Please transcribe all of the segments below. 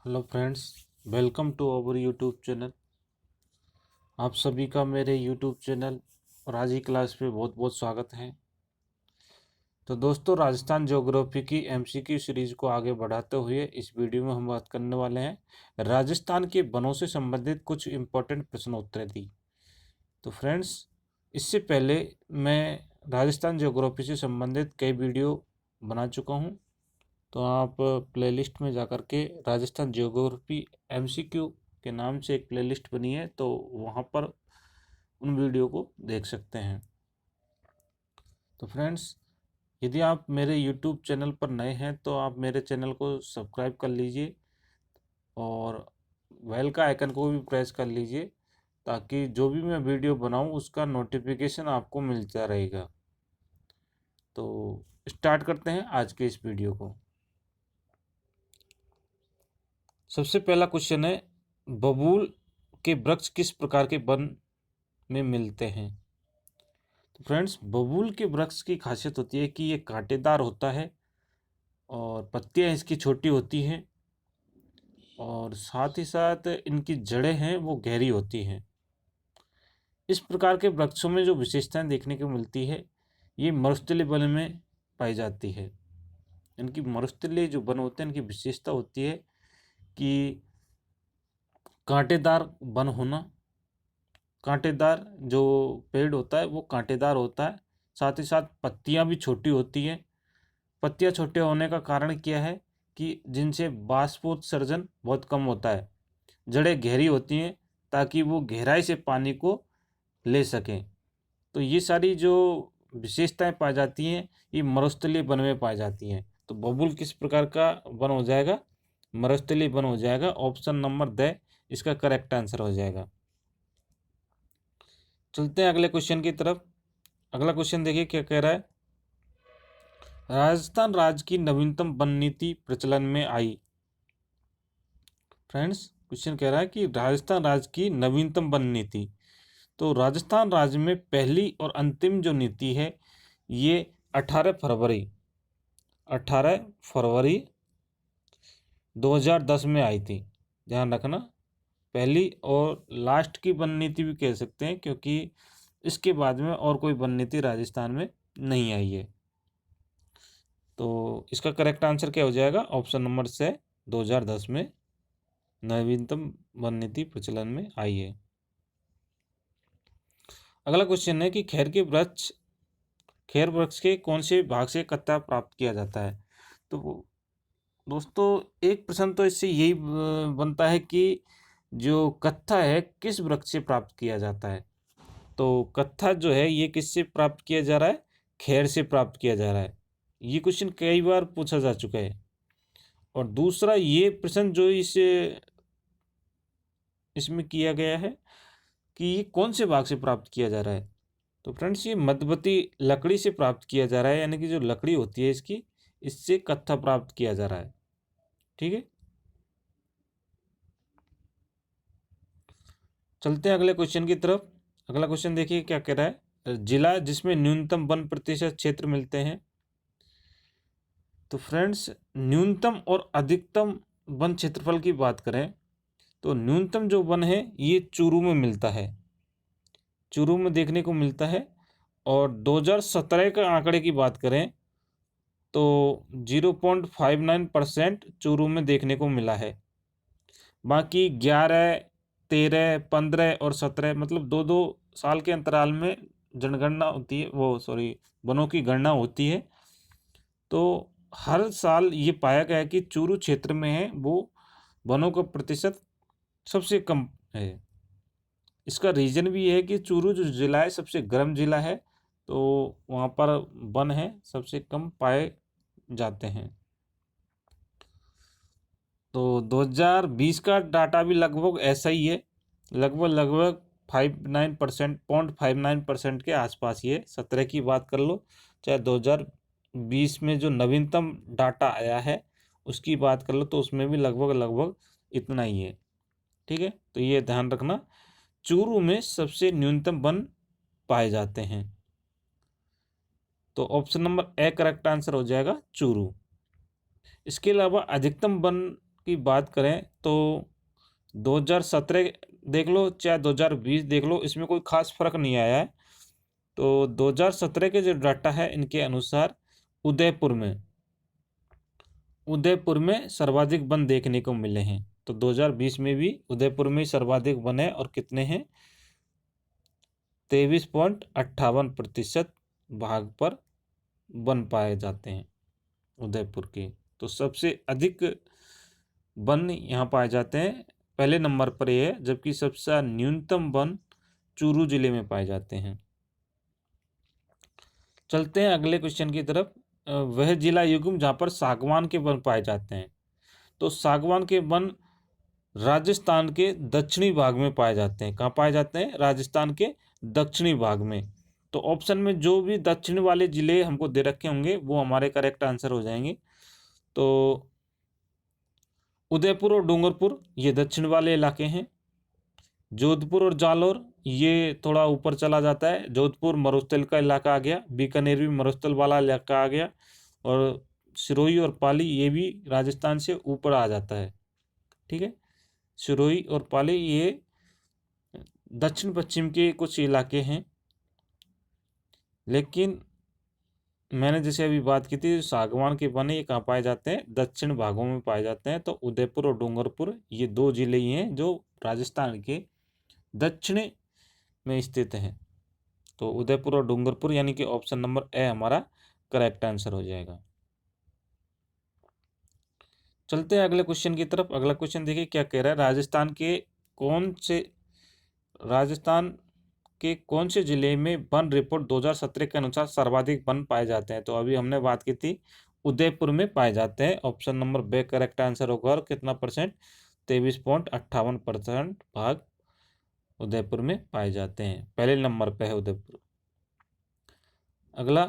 Hello friends, welcome to our YouTube channel. आप सभी का मेरे यूट्यूब चैनल और आज की क्लास पे बहुत बहुत स्वागत है। तो दोस्तों, राजस्थान ज्योग्राफी की एमसीक्यू सीरीज को आगे बढ़ाते हुए इस वीडियो में हम बात करने वाले हैं राजस्थान के वनों से संबंधित कुछ इम्पोर्टेंट प्रश्नोत्तरी दी। तो फ्रेंड्स, इससे पहले मैं राजस्थान ज्योग्राफी से संबंधित कई वीडियो बना चुका हूँ। तो आप प्लेलिस्ट में जाकर के राजस्थान ज्योग्राफी एमसीक्यू के नाम से एक प्लेलिस्ट बनी है, तो वहाँ पर उन वीडियो को देख सकते हैं। तो फ्रेंड्स, यदि आप मेरे यूट्यूब चैनल पर नए हैं तो आप मेरे चैनल को सब्सक्राइब कर लीजिए और बेल का आइकन को भी प्रेस कर लीजिए, ताकि जो भी मैं वीडियो बनाऊं उसका नोटिफिकेशन आपको मिलता रहेगा। तो स्टार्ट करते हैं आज के इस वीडियो को। सबसे पहला क्वेश्चन है, बबूल के वृक्ष किस प्रकार के वन में मिलते हैं? तो फ्रेंड्स, बबूल के वृक्ष की खासियत होती है कि ये कांटेदार होता है और पत्तियां इसकी छोटी होती हैं और साथ ही साथ इनकी जड़ें हैं वो गहरी होती हैं। इस प्रकार के वृक्षों में जो विशेषताएं देखने को मिलती है, ये मरुस्थलीय वन में पाई जाती है। इनकी मरुस्थलीय जो वन होते हैं, इनकी विशेषता होती है कि कांटेदार वन होना। कांटेदार जो पेड़ होता है वो कांटेदार होता है, साथ ही साथ पत्तियां भी छोटी होती हैं। पत्तियां छोटे होने का कारण क्या है कि जिनसे बाष्पोत्सर्जन बहुत कम होता है। जड़ें गहरी होती हैं ताकि वो गहराई से पानी को ले सकें। तो ये सारी जो विशेषताएं पाई जाती हैं, ये मरुस्थलीय वन में पाई जाती हैं। तो बबूल किस प्रकार का वन हो जाएगा? मरुस्थलीय वन हो जाएगा। ऑप्शन नंबर द इसका करेक्ट आंसर हो जाएगा। चलते हैं अगले क्वेश्चन की तरफ। अगला क्वेश्चन देखिए क्या कह रहा है। राजस्थान राज्य की नवीनतम वन नीति प्रचलन में आई। फ्रेंड्स, क्वेश्चन कह रहा है कि राजस्थान राज्य की नवीनतम वन नीति। तो राजस्थान राज्य में पहली और अंतिम जो नीति है, ये 18 फरवरी 2010 में आई थी। ध्यान रखना, पहली और लास्ट की वन नीति भी कह सकते हैं, क्योंकि इसके बाद में और कोई वन नीति राजस्थान में नहीं आई है। तो इसका करेक्ट आंसर क्या हो जाएगा? ऑप्शन नंबर से 2010 में नवीनतम वन नीति प्रचलन में आई है। अगला क्वेश्चन है कि खैर वृक्ष के कौन से भाग से कत्था प्राप्त किया जाता है? तो दोस्तों, एक प्रश्न तो इससे यही बनता है कि जो कत्था है किस वृक्ष से प्राप्त किया जाता है? तो कत्था जो है ये किससे प्राप्त किया जा रहा है? खैर से प्राप्त किया जा रहा है। ये क्वेश्चन कई बार पूछा जा चुका है। और दूसरा ये प्रश्न जो इसमें किया गया है कि ये कौन से भाग से प्राप्त किया जा रहा है? तो फ्रेंड्स, ये मध्यवर्ती लकड़ी से प्राप्त किया जा रहा है, यानी कि जो लकड़ी होती है इसकी, इससे कत्था प्राप्त किया जा रहा है। ठीक है, चलते हैं अगले क्वेश्चन की तरफ। अगला क्वेश्चन देखिए क्या कह रहा है। जिला जिसमें न्यूनतम वन प्रतिशत क्षेत्र मिलते हैं। तो फ्रेंड्स, न्यूनतम और अधिकतम वन क्षेत्रफल की बात करें तो न्यूनतम जो वन है ये चूरू में मिलता है, चूरू में देखने को मिलता है। और 2017 के आंकड़े की बात करें तो 0.59% चूरू में देखने को मिला है। बाकी 11, 13, 15 और 17, मतलब 2-2 साल के अंतराल में जनगणना होती है, वो सॉरी वनों की गणना होती है। तो हर साल ये पाया गया कि चूरू क्षेत्र में है वो वनों का प्रतिशत सबसे कम है। इसका रीज़न भी है कि चूरू जो ज़िला है सबसे गर्म ज़िला है, तो वहाँ पर वन है सबसे कम पाए जाते हैं। तो 2020 का डाटा भी लगभग ऐसा ही है, लगभग 59% के आसपास ही है। 17 की बात कर लो, चाहे 2020 में जो नवीनतम डाटा आया है उसकी बात कर लो, तो उसमें भी लगभग इतना ही है। ठीक है, तो ये ध्यान रखना, चूरू में सबसे न्यूनतम वन पाए जाते हैं। तो option number A correct answer हो जाएगा, चूरू। इसके अलावा अधिकतम वन की बात करें तो 2017 देख लो चाहे 2020 देख लो, इसमें कोई खास फर्क नहीं आया है। तो 2017 के जो डाटा है इनके अनुसार उदयपुर में सर्वाधिक वन देखने को मिले हैं। तो 2020 में भी उदयपुर में सर्वाधिक वन है, और कितने हैं? 23.58% भाग पर वन पाए जाते हैं उदयपुर के। तो सबसे अधिक वन यहाँ पाए जाते हैं, पहले नंबर पर ये है, जबकि सबसे न्यूनतम वन चूरू जिले में पाए जाते हैं। चलते हैं अगले क्वेश्चन की तरफ। वह जिला युग्म जहाँ पर सागवान के वन पाए जाते हैं। तो सागवान के वन राजस्थान के दक्षिणी भाग में पाए जाते हैं। कहाँ पाए जाते हैं? राजस्थान के दक्षिणी भाग में। तो ऑप्शन में जो भी दक्षिण वाले जिले हमको दे रखे होंगे वो हमारे करेक्ट आंसर हो जाएंगे। तो उदयपुर और डूंगरपुर ये दक्षिण वाले इलाके हैं। जोधपुर और जालौर ये थोड़ा ऊपर चला जाता है। जोधपुर मरुस्थल का इलाका आ गया, बीकानेर भी मरुस्थल वाला इलाका आ गया, और सिरोही और पाली ये भी राजस्थान से ऊपर आ जाता है। ठीक है, सिरोही और पाली ये दक्षिण पश्चिम के कुछ इलाके हैं। लेकिन मैंने जैसे अभी बात की थी, सागवान के वन ये कहाँ पाए जाते हैं? दक्षिण भागों में पाए जाते हैं। तो उदयपुर और डूंगरपुर ये दो जिले ही हैं जो राजस्थान के दक्षिण में स्थित हैं। तो उदयपुर और डूंगरपुर यानी कि ऑप्शन नंबर ए हमारा करेक्ट आंसर हो जाएगा। चलते हैं अगले क्वेश्चन की तरफ। अगला क्वेश्चन देखिए क्या कह रहा है। राजस्थान के कौन से जिले में वन रिपोर्ट 2017 के अनुसार सर्वाधिक वन पाए जाते हैं? तो अभी हमने बात की थी उदयपुर में पाए जाते हैं। ऑप्शन नंबर बे करेक्ट आंसर होगा। और कितना परसेंट? 23.58% भाग उदयपुर में पाए जाते हैं। पहले नंबर पे है उदयपुर। अगला,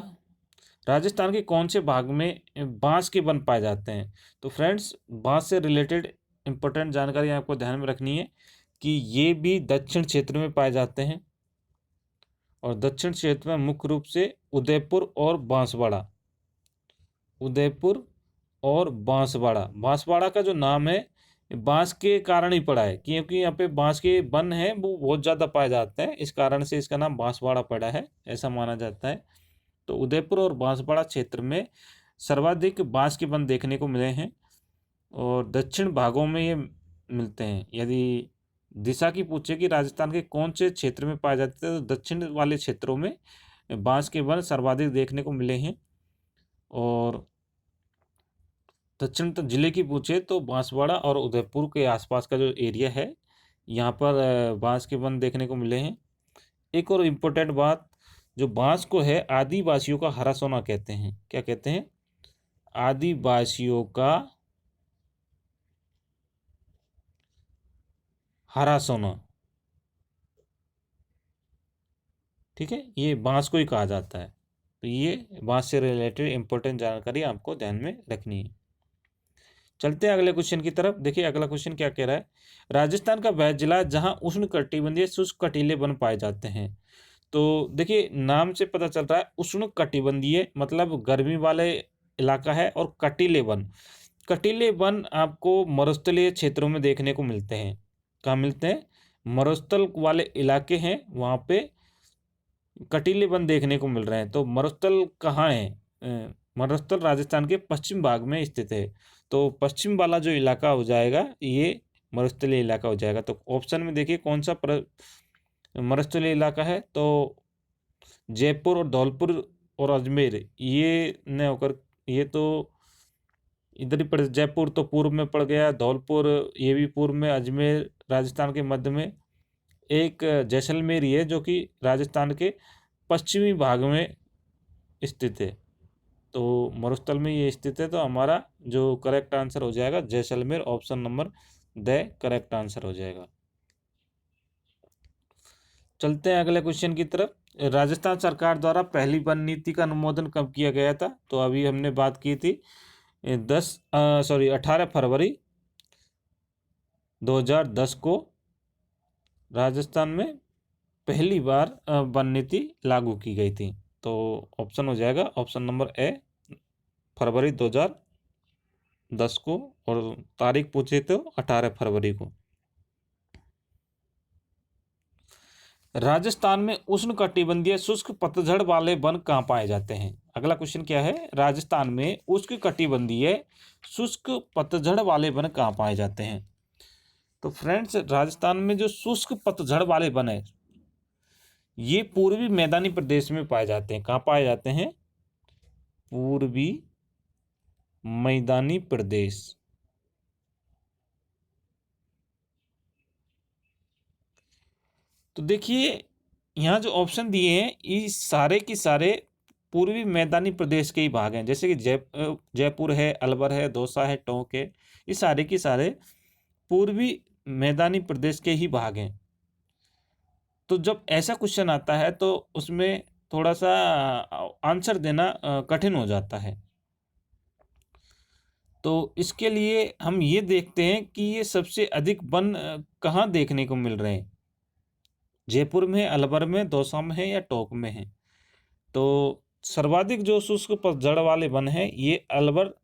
राजस्थान के कौन से भाग में बांस के वन पाए जाते हैं? तो फ्रेंड्स, बांस से रिलेटेड इंपॉर्टेंट जानकारी आपको ध्यान में रखनी है कि ये भी दक्षिण क्षेत्र में पाए जाते हैं। और दक्षिण क्षेत्र में मुख्य रूप से उदयपुर और बांसवाड़ा बांसवाड़ा का जो नाम है बांस के कारण ही पड़ा है, क्योंकि यहाँ पे बांस के वन है वो बहुत ज़्यादा पाए जाते हैं, इस कारण से इसका नाम बांसवाड़ा पड़ा है, ऐसा माना जाता है। तो उदयपुर और बांसवाड़ा क्षेत्र में सर्वाधिक बांस के वन देखने को मिले हैं, और दक्षिण भागों में ये मिलते हैं। यदि दिशा की पूछे कि राजस्थान के कौन से क्षेत्र में पाए जाते हैं, तो दक्षिण वाले क्षेत्रों में बांस के वन सर्वाधिक देखने को मिले हैं। और दक्षिण जिले की पूछे तो बांसवाड़ा और उदयपुर के आसपास का जो एरिया है यहाँ पर बांस के वन देखने को मिले हैं। एक और इम्पोर्टेंट बात, जो बांस को है आदिवासियों का हरा सोना कहते हैं। क्या कहते हैं? आदिवासियों का हरा सोना। ठीक है, ये बांस को ही कहा जाता है। तो ये बांस से रिलेटेड इंपॉर्टेंट जानकारी आपको ध्यान में रखनी है। चलते हैं अगले क्वेश्चन की तरफ। देखिए अगला क्वेश्चन क्या कह रहा है। राजस्थान का वह जिला जहां उष्ण कटिबंधीय शुष्क कटीले वन पाए जाते हैं। तो देखिए नाम से पता चल रहा है उष्ण कटिबंधीय मतलब गर्मी वाले इलाका है, और कटीले वन आपको मरुस्थलीय क्षेत्रों में देखने को मिलते हैं। कहाँ मिलते हैं? मरुस्थल वाले इलाके हैं वहाँ पे कटीले वन देखने को मिल रहे हैं। तो मरुस्थल कहाँ है? मरुस्थल राजस्थान के पश्चिम भाग में स्थित है। तो पश्चिम वाला जो इलाका हो जाएगा ये मरुस्थलीय इलाका हो जाएगा। तो ऑप्शन में देखिए कौन सा मरुस्थलीय इलाका है। तो जयपुर और धौलपुर और अजमेर ये न होकर, ये तो इधर ही पड़, जयपुर तो पूर्व में पड़ गया, धौलपुर ये भी पूर्व में, अजमेर राजस्थान के मध्य में, एक जैसलमेर ही है जो कि राजस्थान के पश्चिमी भाग में स्थित है। तो मरुस्थल में ये स्थित है। तो हमारा जो करेक्ट आंसर हो जाएगा Jaisalmer, option number the correct answer हो जाएगा। चलते हैं अगले क्वेश्चन की तरफ। राजस्थान सरकार द्वारा पहली वन नीति का अनुमोदन कब किया गया था? तो अभी हमने बात की थी 18 फरवरी 2010 को राजस्थान में पहली बार वन नीति लागू की गई थी। तो ऑप्शन हो जाएगा ऑप्शन नंबर ए, फरवरी 2010। 10 को, और तारीख पूछे तो 18 फरवरी को। राजस्थान में उष्णकटिबंधीय शुष्क पतझड़ वाले वन कहाँ पाए जाते हैं? अगला क्वेश्चन क्या है, राजस्थान में उष्णकटिबंधीय शुष्क पतझड़ वाले वन कहाँ पाए जाते हैं? तो फ्रेंड्स, राजस्थान में जो शुष्क पतझड़ वाले वन है ये पूर्वी मैदानी प्रदेश में पाए जाते हैं। कहाँ पाए जाते हैं? पूर्वी मैदानी प्रदेश। तो देखिए, यहाँ जो ऑप्शन दिए हैं ये सारे के सारे पूर्वी मैदानी प्रदेश के ही भाग हैं। जैसे कि जयपुर है, अलवर है, दौसा है, टोंक है, ये सारे के सारे पूर्वी मैदानी प्रदेश के ही भाग हैं। तो जब ऐसा क्वेश्चन आता है तो उसमें थोड़ा सा आंसर देना कठिन हो जाता है। तो इसके लिए हम ये देखते हैं कि ये सबसे अधिक वन कहाँ देखने को मिल रहे हैं, जयपुर में, अलवर में, दौसा में है या टोंक में है। तो सर्वाधिक जो शुष्क पतझड़ वाले वन हैं ये अलवर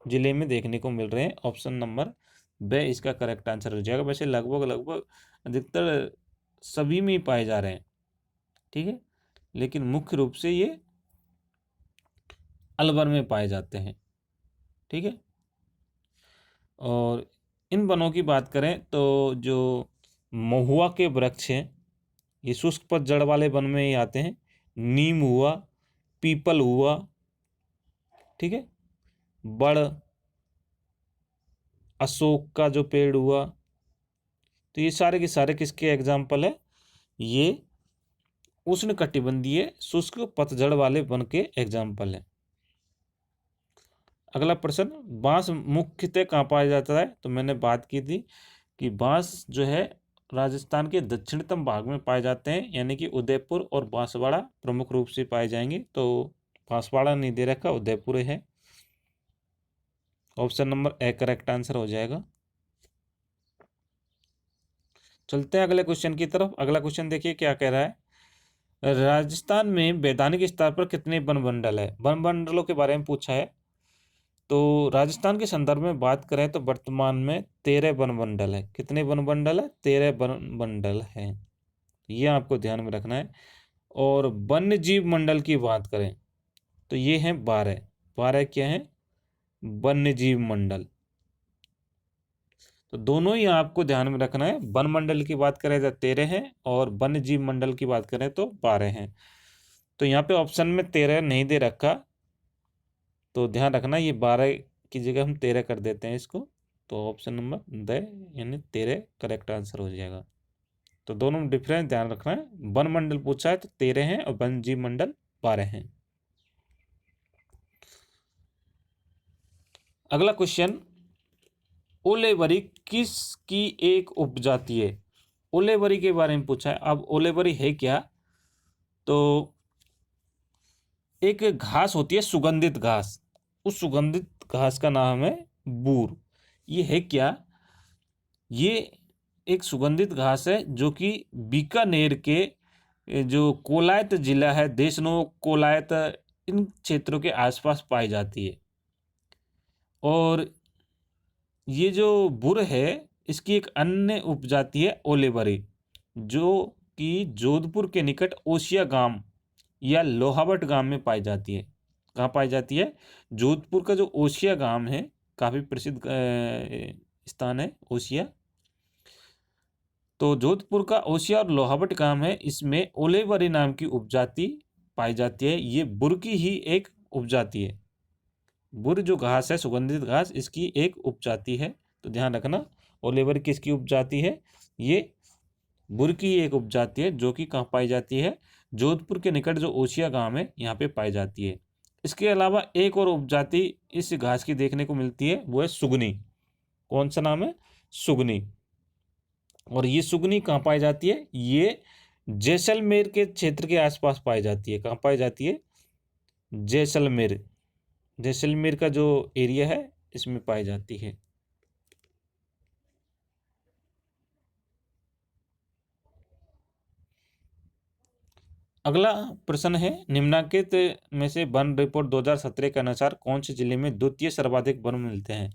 जिले में देखने को मिल रहे हैं। ऑप्शन नंबर ब इसका करेक्ट आंसर हो जाएगा। वैसे लगभग लगभग अधिकतर सभी में ही पाए जा रहे हैं, ठीक है, लेकिन मुख्य रूप से ये अलवर में पाए जाते हैं, ठीक है। और इन वनों की बात करें तो जो महुआ के वृक्ष हैं ये शुष्क पतझड़ वाले वन में ही आते हैं। नीम हुआ, पीपल हुआ, ठीक है, बड़, अशोक का जो पेड़ हुआ, तो ये सारे के सारे किसके एग्जाम्पल है? ये उष्णकटिबंधीय शुष्क पतझड़ वाले वन के एग्जाम्पल है। अगला प्रश्न, बांस मुख्यतः कहाँ पाया जाता है? तो मैंने बात की थी कि बांस जो है राजस्थान के दक्षिणतम भाग में पाए जाते हैं, यानी कि उदयपुर और बांसवाड़ा प्रमुख रूप से पाए जाएंगे। तो बांसवाड़ा नहीं दे रखा, उदयपुर है। Option number A correct answer हो जाएगा। चलते हैं अगले क्वेश्चन की तरफ। अगला क्वेश्चन देखिए क्या कह रहा है, राजस्थान में वैधानिक स्तर पर कितने वन मंडल है? वन मंडलों के बारे में पूछा है। तो राजस्थान के संदर्भ में बात करें तो वर्तमान में 13 वन मंडल है। कितने वन मंडल है? 13 वन मंडल है, ये आपको ध्यान में रखना है। और वन्य जीव मंडल की बात करें तो ये हैं 12। 12 क्या है? वन्य जीव मंडल। तो दोनों ही आपको ध्यान में रखना है। वन मंडल की बात करें तो 13 हैं और वन्य जीव मंडल की बात करें तो 12 हैं। तो यहाँ पे ऑप्शन में 13 नहीं दे रखा, तो ध्यान रखना ये 12 की जगह हम 13 कर देते हैं इसको। तो ऑप्शन नंबर द यानी 13 करेक्ट आंसर हो जाएगा। तो दोनों में डिफरेंस ध्यान रखना है। वन मंडल पूछा है तो 13 हैं और वन्य जीव मंडल 12 हैं। अगला क्वेश्चन, ओलेवरी किसकी एक उपजाति है? ओलेवरी के बारे में पूछा है। अब ओलेवरी है क्या? तो एक घास होती है, सुगंधित घास, उस सुगंधित घास का नाम है बूर। ये है क्या? ये एक सुगंधित घास है जो कि बीकानेर के जो कोलायत जिला है, देशनो कोलायत, इन क्षेत्रों के आसपास पाई जाती है। और ये जो बुर है इसकी एक अन्य उपजाति है ओलेवरी, जो कि जोधपुर के निकट ओसिया गांव या लोहावट गांव में पाई जाती है। कहाँ पाई जाती है? जोधपुर का जो ओसिया गांव है, काफ़ी प्रसिद्ध स्थान है ओसिया। तो जोधपुर का ओसिया और लोहावट गांव है, इसमें ओलेवरी नाम की उपजाति पाई जाती है। ये बुर की ही एक उपजाति है। बुर जो घास है, सुगंधित घास, इसकी एक उपजाति है। तो ध्यान रखना, ओलेवरी किसकी उपजाति है? ये बुर की एक उपजाति है जो कि कहाँ पाई जाती है? जोधपुर के निकट जो ओसिया गांव है यहाँ पे पाई जाती है। इसके अलावा एक और उपजाति इस घास की देखने को मिलती है, वो है सुगनी। कौन सा नाम है? सुगनी। और ये सुगनी कहाँ पाई जाती है? ये जैसलमेर के क्षेत्र के आसपास पाई जाती है। कहाँ पाई जाती है? जैसलमेर। जैसलमेर का जो एरिया है इसमें पाई जाती है। अगला प्रश्न है, निम्नलिखित में से वन रिपोर्ट 2017 के अनुसार कौन से जिले में द्वितीय सर्वाधिक वन मिलते हैं।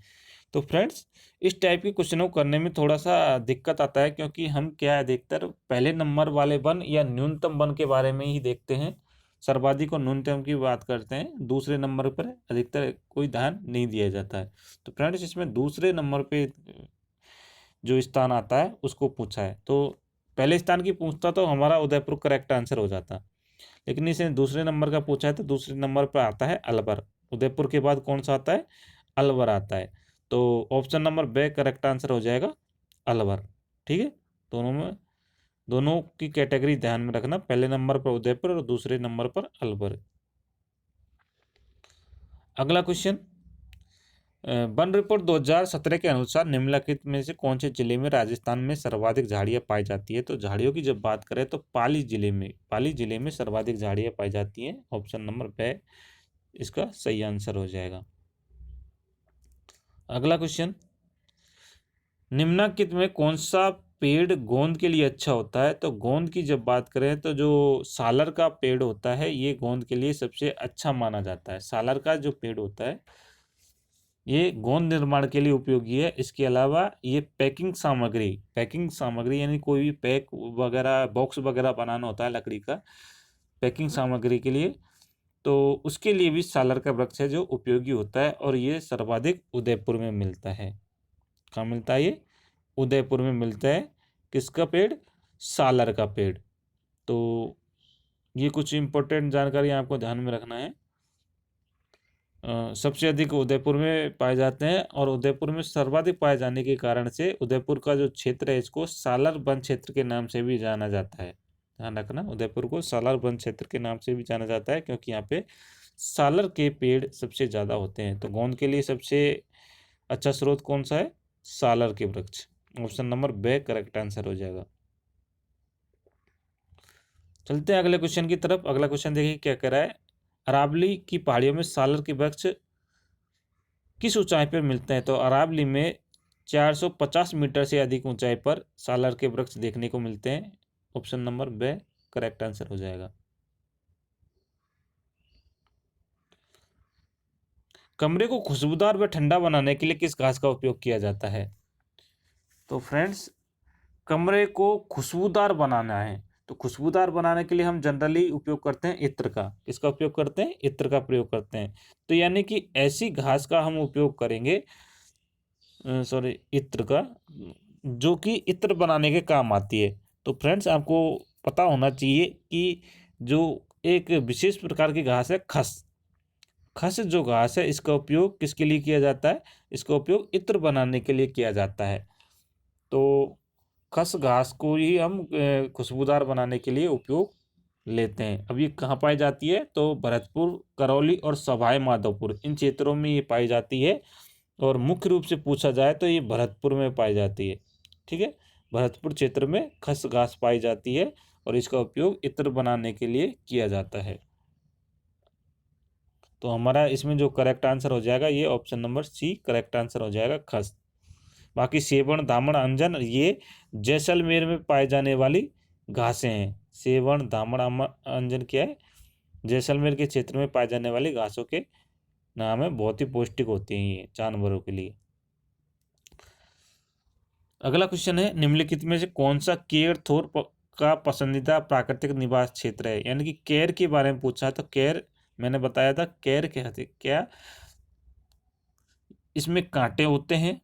तो फ्रेंड्स, इस टाइप के क्वेश्चनों को करने में थोड़ा सा दिक्कत आता है, क्योंकि हम क्या है, अधिकतर पहले नंबर वाले वन या न्यूनतम वन के बारे में ही देखते हैं, सर्वाधिक और न्यूनतम की बात करते हैं, दूसरे नंबर पर अधिकतर कोई ध्यान नहीं दिया जाता है। तो फ्रेंड्स, इसमें दूसरे नंबर पे जो स्थान आता है उसको पूछा है, तो पहले स्थान की पूछता तो हमारा उदयपुर करेक्ट आंसर हो जाता, लेकिन इसे दूसरे नंबर का पूछा है तो दूसरे नंबर पर आता है अलवर। उदयपुर के बाद कौन सा आता है, अलवर आता है। तो ऑप्शन नंबर बे करेक्ट आंसर हो जाएगा अलवर। ठीक है, दोनों में, दोनों की कैटेगरी ध्यान में रखना, पहले नंबर पर उदयपुर और दूसरे नंबर पर अलवर। अगला क्वेश्चन, वन रिपोर्ट 2017 के अनुसार निम्नलिखित में से कौन से जिले में राजस्थान में सर्वाधिक झाड़ियां पाई जाती है। तो झाड़ियों की जब बात करें तो पाली जिले में सर्वाधिक झाड़ियां पाई जाती हैं। ऑप्शन नंबर बे इसका सही आंसर हो जाएगा। अगला क्वेश्चन, निम्नलिखित में कौन सा पेड़ गोंद के लिए अच्छा होता है। तो गोंद की जब बात करें तो जो सालर का पेड़ होता है ये गोंद के लिए सबसे अच्छा माना जाता है। सालर का जो पेड़ होता है ये गोंद निर्माण के लिए उपयोगी है। इसके अलावा ये पैकिंग सामग्री यानी कोई भी पैक वगैरह, बॉक्स वगैरह बनाना होता है लकड़ी का, पैकिंग सामग्री के लिए, तो उसके लिए भी सालर का वृक्ष है जो उपयोगी होता है, और ये सर्वाधिक उदयपुर में मिलता है। कहाँ मिलता है ये, उदयपुर में मिलता है। किसका पेड़, सालर का पेड़। तो ये कुछ इंपॉर्टेंट जानकारी आपको ध्यान में रखना है। सबसे अधिक उदयपुर में पाए जाते हैं, और उदयपुर में सर्वाधिक पाए जाने के कारण से उदयपुर का जो क्षेत्र है इसको सालर वन क्षेत्र के नाम से भी जाना जाता है। ध्यान रखना, उदयपुर को सालर वन क्षेत्र के नाम से भी जाना जाता है, क्योंकि यहाँ पे सालर के पेड़ सबसे ज़्यादा होते हैं। तो गोंद के लिए सबसे अच्छा स्रोत कौन सा है, सालर के वृक्ष। ऑप्शन नंबर बे करेक्ट आंसर हो जाएगा। चलते हैं अगले क्वेश्चन की तरफ। अगला क्वेश्चन देखिए क्या कह रहा है, अरावली की पहाड़ियों में सालर के वृक्ष किस ऊंचाई पर मिलते हैं। तो अरावली में 450 मीटर से अधिक ऊंचाई पर सालर के वृक्ष देखने को मिलते हैं। ऑप्शन नंबर बे करेक्ट आंसर हो जाएगा। कमरे को खुशबूदार व ठंडा बनाने के लिए किस घास का उपयोग किया जाता है। तो फ्रेंड्स, कमरे को खुशबूदार बनाना है तो खुशबूदार बनाने के लिए हम जनरली उपयोग करते हैं इत्र का। किसका उपयोग करते हैं, इत्र का प्रयोग करते हैं। तो यानी कि ऐसी घास का हम उपयोग करेंगे, सॉरी इत्र का, जो कि इत्र बनाने के काम आती है। तो फ्रेंड्स, आपको पता होना चाहिए कि जो एक विशेष प्रकार की घास है खस, खस जो घास है इसका उपयोग किसके लिए किया जाता है, इसका उपयोग इत्र बनाने के लिए किया जाता है। तो खस घास को ही हम खुशबूदार बनाने के लिए उपयोग लेते हैं। अब ये कहाँ पाई जाती है, तो भरतपुर, करौली और सवाई माधोपुर इन क्षेत्रों में ये पाई जाती है, और मुख्य रूप से पूछा जाए तो ये भरतपुर में पाई जाती है। ठीक है, भरतपुर क्षेत्र में खस घास पाई जाती है, और इसका उपयोग इत्र बनाने के लिए किया जाता है। तो हमारा इसमें जो करेक्ट आंसर हो जाएगा ये option number C correct answer हो जाएगा, खस। बाकी सेवण, दामण, अंजन ये जैसलमेर में पाए जाने वाली घासें हैं। सेवण, दामण, अंजन क्या है, जैसलमेर के क्षेत्र में पाए जाने वाली घासों के नाम है। बहुत ही पौष्टिक होती हैं ये जानवरों के लिए। अगला क्वेश्चन है, निम्नलिखित में से कौन सा केर थोर का पसंदीदा प्राकृतिक निवास क्षेत्र है। यानी कि केर के बारे में पूछा है, तो केर मैंने बताया था, केर क्या, इसमें कांटे होते हैं,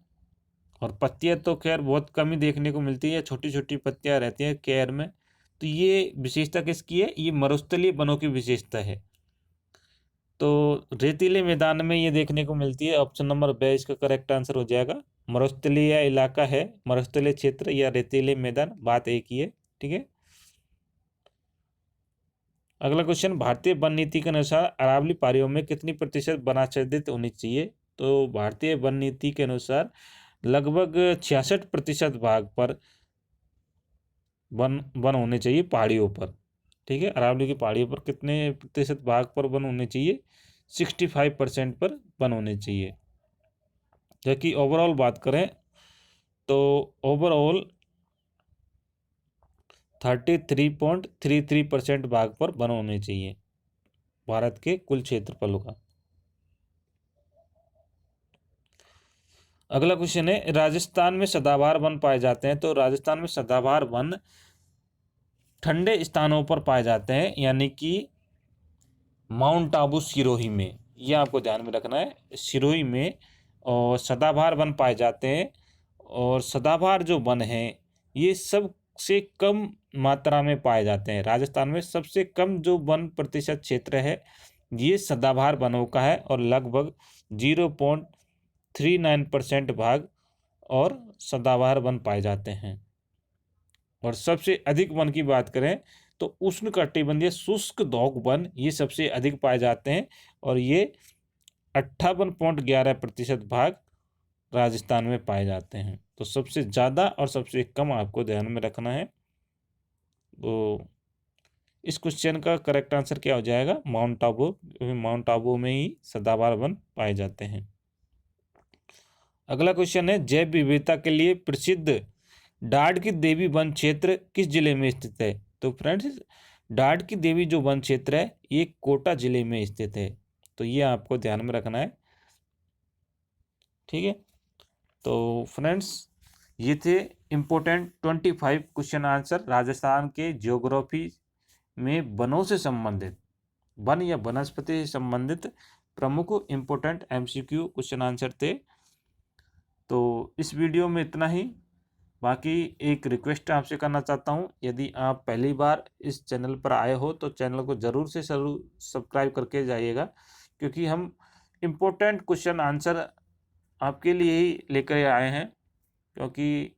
और पत्तियां तो खैर बहुत कम ही देखने को मिलती है, छोटी छोटी पत्तियां रहती हैं केर में। तो ये विशेषता किसकी है, ये मरुस्थलीय वनों की विशेषता है। तो रेतीले मैदान में ये देखने को मिलती है। ऑप्शन नंबर बे इसका करेक्ट आंसर हो जाएगा। मरुस्थलीय इलाका है, मरुस्थलीय क्षेत्र या रेतीले मैदान, बात एक ही है। ठीक है, अगला क्वेश्चन, भारतीय वन नीति के अनुसार अरावली पहाड़ियों में कितनी प्रतिशत वनाच्छादित होनी चाहिए। तो भारतीय वन नीति के अनुसार लगभग 66% भाग पर वन वन होने चाहिए पहाड़ियों पर। ठीक है, अरावली की पहाड़ियों पर कितने प्रतिशत भाग पर वन होने चाहिए, 65% पर वन होने चाहिए। जबकि ओवरऑल बात करें तो ओवरऑल 33.33% भाग पर वन होने चाहिए भारत के कुल क्षेत्रफल का। अगला क्वेश्चन है, राजस्थान में सदाबहार वन पाए जाते हैं। तो राजस्थान में सदाबहार वन ठंडे स्थानों पर पाए जाते हैं, यानी कि माउंट आबू सिरोही में, ये आपको ध्यान में रखना है, सिरोही में और सदाबहार वन पाए जाते हैं। और सदाबहार जो वन हैं ये सबसे कम मात्रा में पाए जाते हैं। राजस्थान में सबसे कम जो वन प्रतिशत क्षेत्र है ये सदाबहार वनों का है और लगभग 0.39% भाग और सदाबहार वन पाए जाते हैं। और सबसे अधिक वन की बात करें तो उष्णकटिबंधीय शुष्क दोग वन ये सबसे अधिक पाए जाते हैं और ये 58.11% भाग राजस्थान में पाए जाते हैं। तो सबसे ज़्यादा और सबसे कम आपको ध्यान में रखना है। तो इस क्वेश्चन का करेक्ट आंसर क्या हो जाएगा? माउंट आबू। माउंट आबू में ही सदाबहार वन पाए जाते हैं। अगला क्वेश्चन है, जैव विविधता के लिए प्रसिद्ध डाढ़ की देवी वन क्षेत्र किस जिले में स्थित है? तो फ्रेंड्स, डाढ़ की देवी जो वन क्षेत्र है ये कोटा जिले में स्थित है। तो ये आपको ध्यान में रखना है, ठीक है। तो फ्रेंड्स, ये थे इम्पोर्टेंट 25 क्वेश्चन आंसर राजस्थान के ज्योग्राफी में वनों से संबंधित, वन या वनस्पति से संबंधित प्रमुख इम्पोर्टेंट MCQ क्वेश्चन आंसर थे। तो इस वीडियो में इतना ही। बाकी एक रिक्वेस्ट आपसे करना चाहता हूँ, यदि आप पहली बार इस चैनल पर आए हो तो चैनल को ज़रूर से ज़रूर सब्सक्राइब करके जाइएगा, क्योंकि हम इम्पोर्टेंट क्वेश्चन आंसर आपके लिए ही लेकर आए हैं। क्योंकि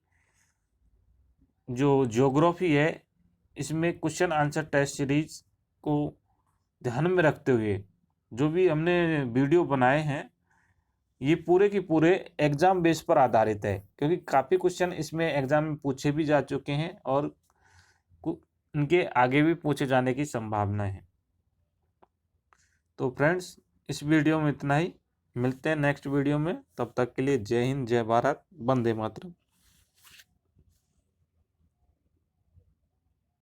जो ज्योग्राफी है इसमें क्वेश्चन आंसर टेस्ट सीरीज को ध्यान में रखते हुए जो भी हमने वीडियो बनाए हैं ये पूरे के पूरे एग्जाम बेस पर आधारित है, क्योंकि काफ़ी क्वेश्चन इसमें एग्जाम में पूछे भी जा चुके हैं और उनके आगे भी पूछे जाने की संभावना है। तो फ्रेंड्स, इस वीडियो में इतना ही। मिलते हैं नेक्स्ट वीडियो में, तब तक के लिए जय हिंद, जय भारत, वंदे मातरम।